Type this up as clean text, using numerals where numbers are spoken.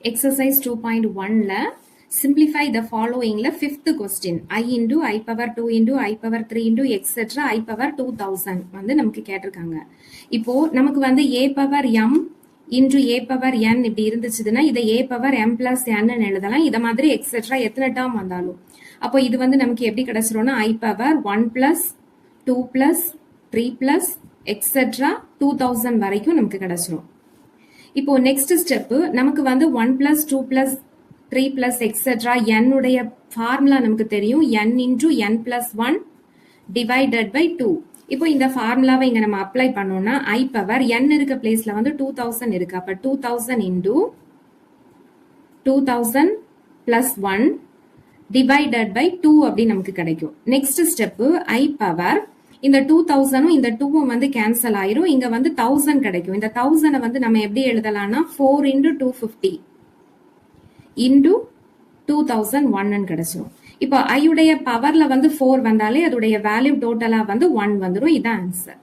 Exercise 2.1ல simplify the followingல fifth question I into I power 2 into I power 3 into etc. I power 2000 வந்து நமக்கு கேட்டிருக்காங்க. இப்போ நமக்கு வந்து a power m into a power n இப்படி இருந்துச்சுதுன்னா இதை a power m plus n எழுதலாம். இத மாதிரி etc. எத்தனை டேர்ம் வந்தாலும் அப்போ இது வந்து நமக்கு எப்படி கிடைச்சிரும்னா I power 1 plus 2 plus 3 plus etc. 2000 வரைக்கும் நமக்கு கிடைச்சிரும். இப்போ நெக்ஸ்ட் ஸ்டெப் நமக்கு வந்து 1 plus 2 plus 3 plus etc. n உடைய ஃபார்முலா நமக்கு தெரியும் n into n plus 1 divided by 2. இப்போ இந்த ஃபார்முலாவை இங்க நம்ம அப்ளை பண்ணோம்னா I power n இருக்க பிளேஸ்ல வந்து 2000 இருக்கு. அப்ப 2000 into 2000 plus 1 divided by 2 அப்படி நமக்கு கிடைக்கும். நெக்ஸ்ட் ஸ்டெப் I power இந்த 2000 இந்த 2 வந்து கேன்சல் ஆயிரும். இங்க வந்து 1000 கிடைக்கும். இந்த 1000 வந்து நம்ம எப்படி எழுதலாம்னா 4 into 250 into 2001 கிடைச்சிரும். இப்போ I உடைய பவர்ல வந்து 4 வந்தாலே அதோடைய வேல்யூ டோட்டலா வந்து 1 வந்துரும். இதான் ஆன்சர்.